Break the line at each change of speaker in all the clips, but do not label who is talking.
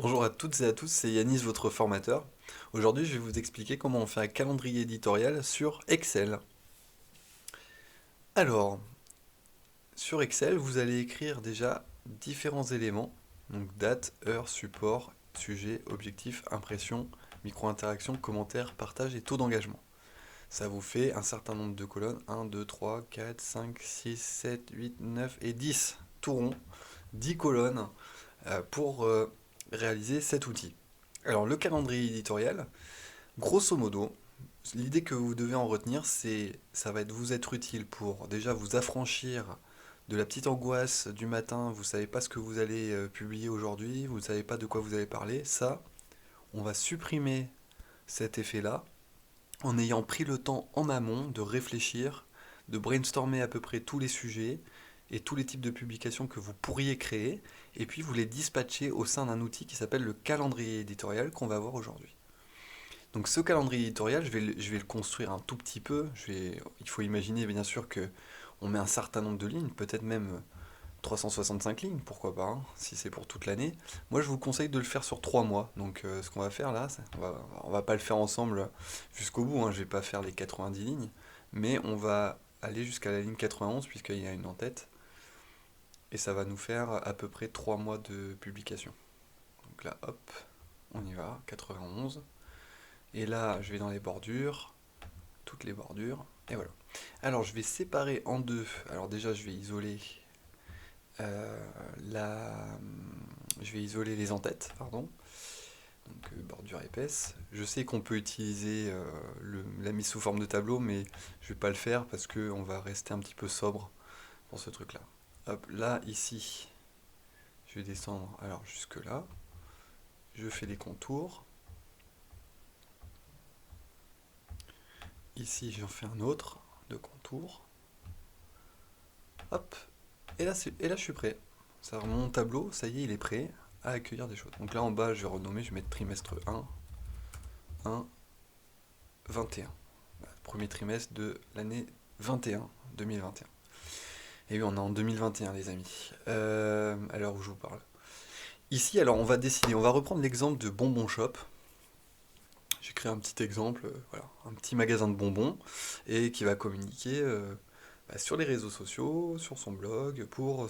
Bonjour à toutes et à tous, c'est Yanis, votre formateur. Aujourd'hui, je vais vous expliquer comment on fait un calendrier éditorial sur Excel. Alors, sur Excel, vous allez écrire déjà différents éléments, donc date, heure, support, sujet, objectif, impression, micro-interaction, commentaire, partage et taux d'engagement. Ça vous fait un certain nombre de colonnes, 1, 2, 3, 4, 5, 6, 7, 8, 9 et 10, tout rond, 10 colonnes pour réaliser cet outil. Alors le calendrier éditorial, grosso modo, l'idée que vous devez en retenir, ça va être vous être utile pour déjà vous affranchir de la petite angoisse du matin, vous savez pas ce que vous allez publier aujourd'hui, vous ne savez pas de quoi vous allez parler. Ça, on va supprimer cet effet-là en ayant pris le temps en amont de réfléchir, de brainstormer à peu près tous les sujets et tous les types de publications que vous pourriez créer, et puis vous les dispatcher au sein d'un outil qui s'appelle le calendrier éditorial qu'on va voir aujourd'hui. Donc ce calendrier éditorial, je vais le construire un tout petit peu. Il faut imaginer bien sûr que on met un certain nombre de lignes, peut-être même 365 lignes, pourquoi pas, hein, si c'est pour toute l'année. Moi je vous conseille de le faire sur 3 mois. Donc ce qu'on va faire là, on va pas le faire ensemble jusqu'au bout, hein, je vais pas faire les 90 lignes, mais on va aller jusqu'à la ligne 91 puisqu'il y a une en tête, et ça va nous faire à peu près 3 mois de publication. Donc là hop, on y va, 91. Et là, je vais dans les bordures, toutes les bordures, et voilà. Alors, je vais séparer en deux. Alors déjà, euh, la... je vais isoler les entêtes, pardon. Donc, bordure épaisse. Je sais qu'on peut utiliser la mise sous forme de tableau, mais je vais pas le faire parce qu'on va rester un petit peu sobre pour ce truc-là. Hop, là, ici, je vais descendre alors jusque là. Je fais les contours. Ici, j'en fais un autre de contour. Hop, et là, je suis prêt. Ça remonte mon tableau, ça y est, il est prêt à accueillir des choses. Donc là en bas, je vais renommer, je vais mettre trimestre 1, 21. Voilà, premier trimestre de l'année 21, 2021. Et oui, on est en 2021, les amis. À l'heure où je vous parle. Ici, alors, on va décider. On va reprendre l'exemple de Bonbon Shop. J'ai créé un petit exemple, voilà, un petit magasin de bonbons, et qui va communiquer sur les réseaux sociaux, sur son blog, pour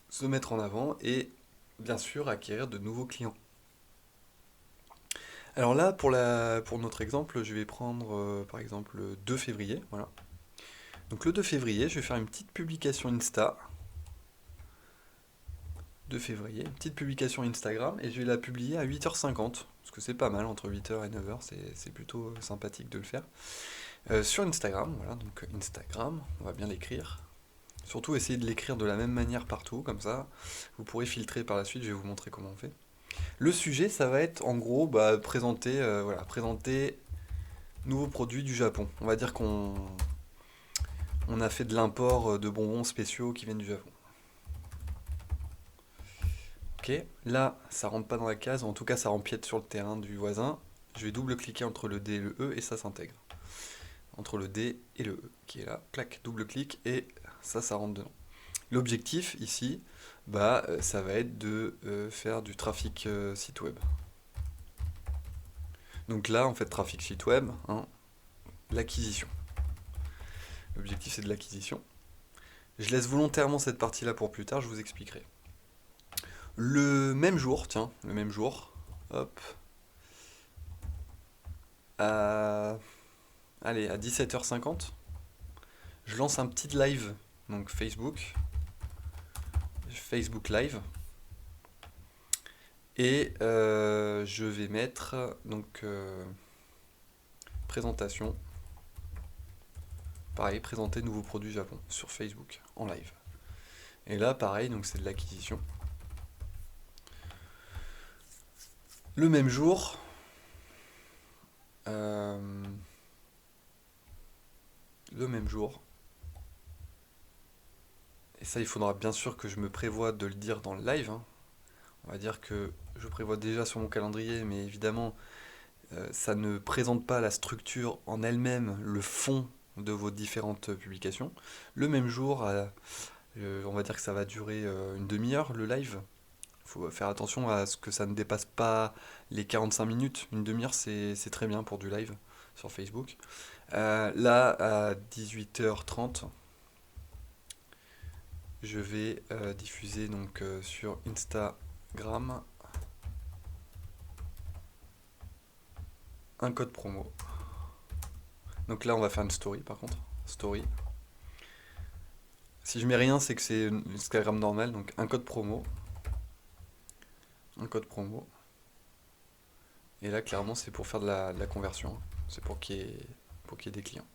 se mettre en avant et bien sûr acquérir de nouveaux clients. Alors là, pour notre exemple, je vais prendre par exemple le 2 février. Voilà. Donc le 2 février, je vais faire une petite publication Insta. 2 février, une petite publication Instagram et je vais la publier à 8h50. Parce que c'est pas mal, entre 8h et 9h, c'est plutôt sympathique de le faire. Sur Instagram, voilà, donc Instagram, on va bien l'écrire. Surtout essayez de l'écrire de la même manière partout, comme ça vous pourrez filtrer par la suite, je vais vous montrer comment on fait. Le sujet, ça va être en gros présenter nouveaux produits du Japon. On va dire qu'on a fait de l'import de bonbons spéciaux qui viennent du Japon. Ok, là, ça rentre pas dans la case, en tout cas, ça empiète sur le terrain du voisin. Je vais double-cliquer entre le D et le E et ça s'intègre. Entre le D et le E qui est là, clac, double-clic et ça rentre dedans. L'objectif ici, ça va être de faire du trafic site web. Donc là, en fait, trafic site web, hein, l'acquisition. L'objectif, c'est de l'acquisition. Je laisse volontairement cette partie-là pour plus tard, je vous expliquerai. Le même jour, tiens, le même jour, hop, à, allez, à 17h50, je lance un petit live, donc Facebook Live, et je vais mettre, donc, présentation, pareil, présenter nouveaux produits Japon sur Facebook, en live. Et là, pareil, donc c'est de l'acquisition. Le même jour, euh, le même jour, et ça il faudra bien sûr que je me prévoie de le dire dans le live, hein. On va dire que je prévois déjà sur mon calendrier, mais évidemment ça ne présente pas la structure en elle-même, le fond de vos différentes publications. Le même jour, on va dire que ça va durer une demi-heure le live. faut faire attention à ce que ça ne dépasse pas les 45 minutes. Une demi-heure, c'est très bien pour du live sur Facebook. Là, à 18h30, je vais diffuser donc sur Instagram un code promo. Donc là, on va faire une story par contre. Story. Si je mets rien, c'est que c'est une Instagram normal. Donc un code promo. Un code promo. Et là, clairement, c'est pour faire de la conversion. C'est pour qu'il y ait des clients.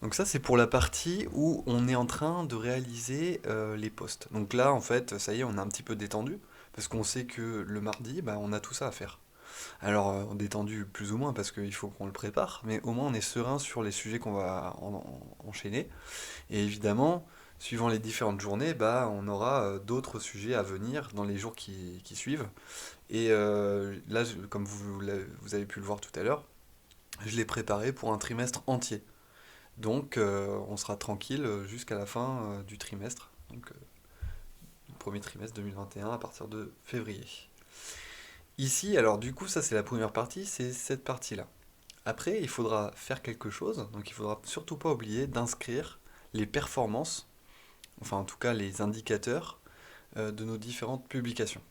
Donc ça, c'est pour la partie où on est en train de réaliser les posts. Donc là, en fait, ça y est, on est un petit peu détendu, parce qu'on sait que le mardi, bah, on a tout ça à faire. Alors, détendu plus ou moins, parce qu'il faut qu'on le prépare, mais au moins on est serein sur les sujets qu'on va enchaîner. Et évidemment, suivant les différentes journées, bah, on aura d'autres sujets à venir dans les jours qui suivent. Et là, comme vous avez pu le voir tout à l'heure, je l'ai préparé pour un trimestre entier. Donc on sera tranquille jusqu'à la fin du trimestre, donc le premier trimestre 2021 à partir de février. Ici, alors du coup, ça c'est la première partie, c'est cette partie-là. Après, il faudra faire quelque chose, donc il faudra surtout pas oublier d'inscrire les performances, enfin en tout cas les indicateurs de nos différentes publications.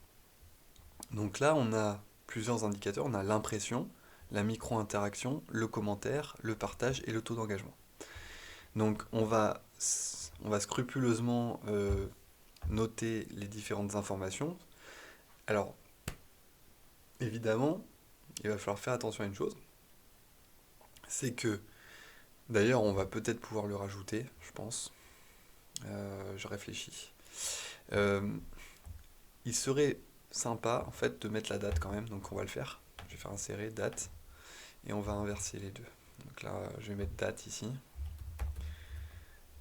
Donc là, on a plusieurs indicateurs, on a l'impression, la micro-interaction, le commentaire, le partage et le taux d'engagement. Donc on va scrupuleusement noter les différentes informations. Alors, évidemment, il va falloir faire attention à une chose, c'est que, d'ailleurs, on va peut-être pouvoir le rajouter, je pense. Je réfléchis. Euh, il serait sympa, en fait, de mettre la date quand même, donc on va le faire. Je vais faire insérer date, et on va inverser les deux. Donc là, je vais mettre date ici.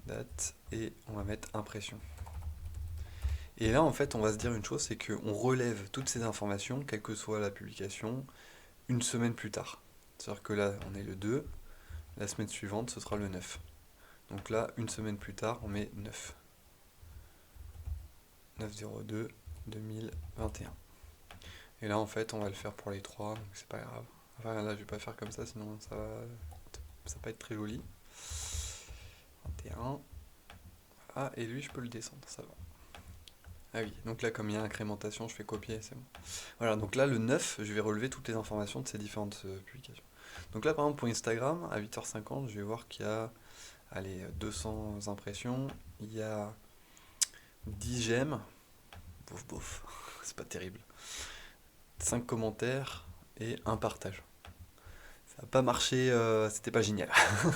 Date, et on va mettre impression. Et là, en fait, on va se dire une chose, c'est qu'on relève toutes ces informations, quelle que soit la publication, une semaine plus tard. C'est-à-dire que là, on est le 2, la semaine suivante, ce sera le 9. Donc là, une semaine plus tard, on met 9. 9/02/2021. Et là, en fait, on va le faire pour les 3, donc c'est pas grave. Enfin, là, je vais pas faire comme ça, sinon ça va pas être très joli. 21. Ah, et lui, je peux le descendre, ça va. Ah oui, donc là, comme il y a incrémentation, je fais copier, c'est bon. Voilà, donc là, le 9, je vais relever toutes les informations de ces différentes publications. Donc là, par exemple, pour Instagram, à 8h50, je vais voir qu'il y a, allez, 200 impressions, il y a 10 j'aime, bouf bouf, c'est pas terrible, 5 commentaires et un partage. Ça n'a pas marché, c'était pas génial.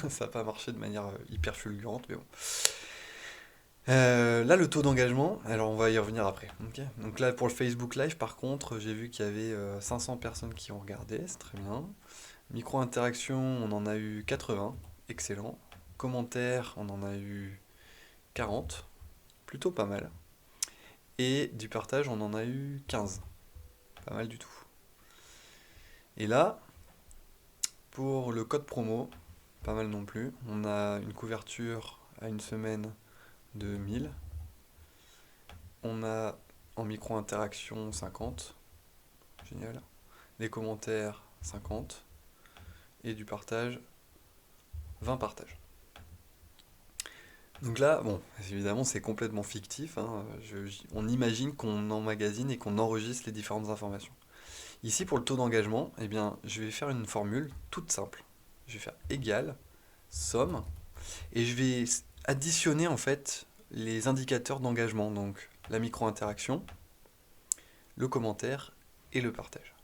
Ça n'a pas marché de manière hyper fulgurante, mais bon. Là, le taux d'engagement, alors on va y revenir après. Ok. Donc là, pour le Facebook Live, par contre, j'ai vu qu'il y avait 500 personnes qui ont regardé, c'est très bien. Micro-interaction, on en a eu 80, excellent. Commentaires, on en a eu 40, plutôt pas mal. Et du partage, on en a eu 15, pas mal du tout. Et là, pour le code promo, pas mal non plus. On a une couverture à une semaine de 1000. On a en micro-interaction 50. Génial. Les commentaires 50. Et du partage 20 partages. Donc là, bon, évidemment, c'est complètement fictif, hein. On imagine qu'on emmagasine et qu'on enregistre les différentes informations. Ici, pour le taux d'engagement, eh bien, je vais faire une formule toute simple. Je vais faire égal, somme, et je vais additionner en fait les indicateurs d'engagement, donc la micro-interaction, le commentaire et le partage.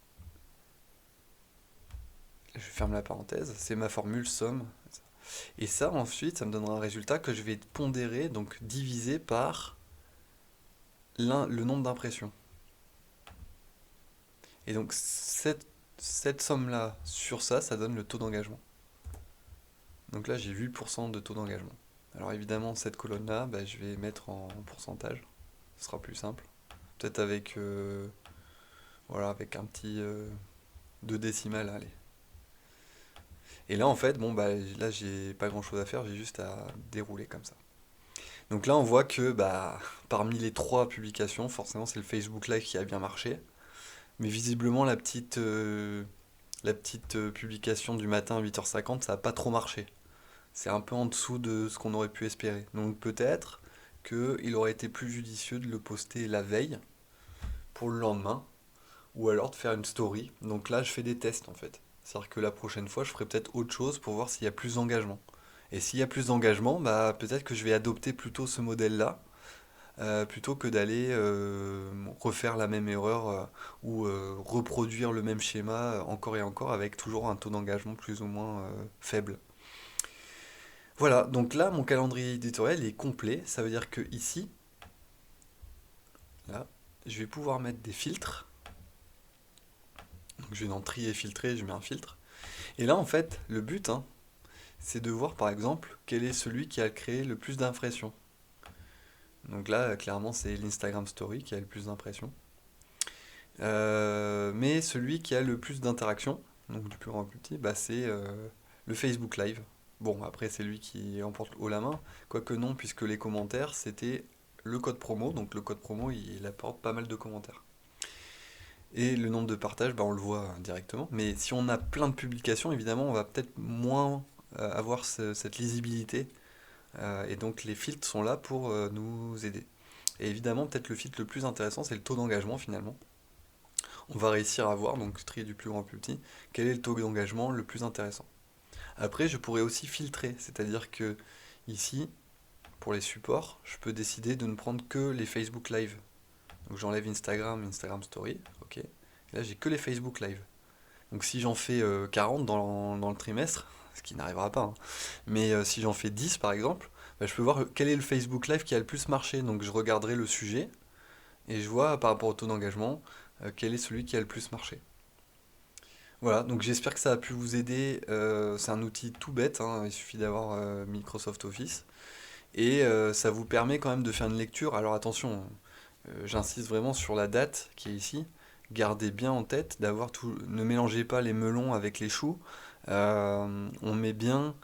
Je ferme la parenthèse, c'est ma formule somme. Et ça, ensuite, ça me donnera un résultat que je vais pondérer, donc diviser par le nombre d'impressions. Et donc, cette somme-là, sur ça, ça donne le taux d'engagement. Donc là, j'ai 8% de taux d'engagement. Alors évidemment, cette colonne-là, bah, je vais mettre en pourcentage. Ce sera plus simple. Peut-être avec, voilà, avec un petit 2 décimales, allez. Et là, en fait, bon, bah, là, j'ai pas grand-chose à faire, j'ai juste à dérouler comme ça. Donc là, on voit que parmi les trois publications, forcément, c'est le Facebook Live qui a bien marché. Mais visiblement, la petite publication du matin à 8h50, ça n'a pas trop marché. C'est un peu en dessous de ce qu'on aurait pu espérer. Donc peut-être qu'il aurait été plus judicieux de le poster la veille pour le lendemain, ou alors de faire une story. Donc là, je fais des tests en fait. C'est-à-dire que la prochaine fois, je ferai peut-être autre chose pour voir s'il y a plus d'engagement. Et s'il y a plus d'engagement, peut-être que je vais adopter plutôt ce modèle-là, plutôt que d'aller refaire la même erreur ou reproduire le même schéma encore et encore avec toujours un taux d'engagement plus ou moins faible. Voilà, donc là, mon calendrier éditorial est complet. Ça veut dire que ici, là, je vais pouvoir mettre des filtres. Donc je vais dans trier et filtrer, je mets un filtre. Et là, en fait, le but, hein, c'est de voir par exemple quel est celui qui a créé le plus d'impressions. Donc là, clairement, c'est l'Instagram Story qui a le plus d'impressions. Mais celui qui a le plus d'interactions, donc du plus grand au plus petit, c'est le Facebook Live. Bon, après, c'est lui qui emporte haut la main. Quoique non, puisque les commentaires, c'était le code promo. Donc le code promo, il apporte pas mal de commentaires. Et le nombre de partages, on le voit directement. Mais si on a plein de publications, évidemment, on va peut-être moins avoir cette lisibilité. Et donc les filtres sont là pour nous aider. Et évidemment, peut-être le filtre le plus intéressant, c'est le taux d'engagement finalement. On va réussir à voir, donc trier du plus grand au plus petit, quel est le taux d'engagement le plus intéressant. Après, je pourrais aussi filtrer, c'est-à-dire que ici, pour les supports, je peux décider de ne prendre que les Facebook Live. Donc j'enlève Instagram Story, ok. Et là, j'ai que les Facebook Live. Donc si j'en fais 40 dans le trimestre, ce qui n'arrivera pas, hein, mais si j'en fais 10 par exemple, je peux voir quel est le Facebook Live qui a le plus marché. Donc je regarderai le sujet et je vois par rapport au taux d'engagement quel est celui qui a le plus marché. Voilà, donc j'espère que ça a pu vous aider. C'est un outil tout bête, hein, il suffit d'avoir Microsoft Office. Et ça vous permet quand même de faire une lecture. Alors attention, j'insiste vraiment sur la date qui est ici. Gardez bien en tête d'avoir tout. Ne mélangez pas les melons avec les choux. On met bien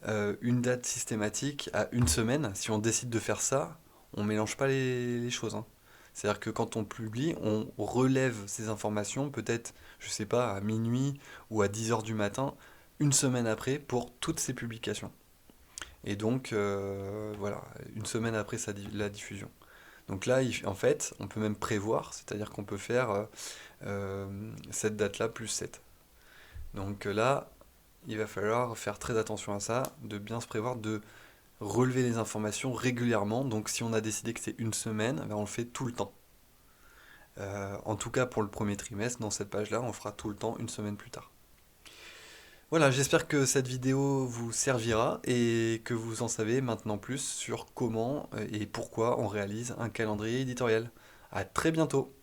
une date systématique à une semaine. Si on décide de faire ça, on mélange pas les choses, hein. C'est-à-dire que quand on publie, on relève ces informations peut-être, je sais pas, à minuit ou à 10 heures du matin, une semaine après pour toutes ces publications. Et donc, voilà, une semaine après la diffusion. Donc là, en fait, on peut même prévoir, c'est-à-dire qu'on peut faire cette date-là plus 7. Donc là, il va falloir faire très attention à ça, de bien se prévoir, de relever les informations régulièrement. Donc si on a décidé que c'est une semaine, on le fait tout le temps. En tout cas pour le premier trimestre, dans cette page-là, on fera tout le temps une semaine plus tard. Voilà, j'espère que cette vidéo vous servira et que vous en savez maintenant plus sur comment et pourquoi on réalise un calendrier éditorial. À très bientôt!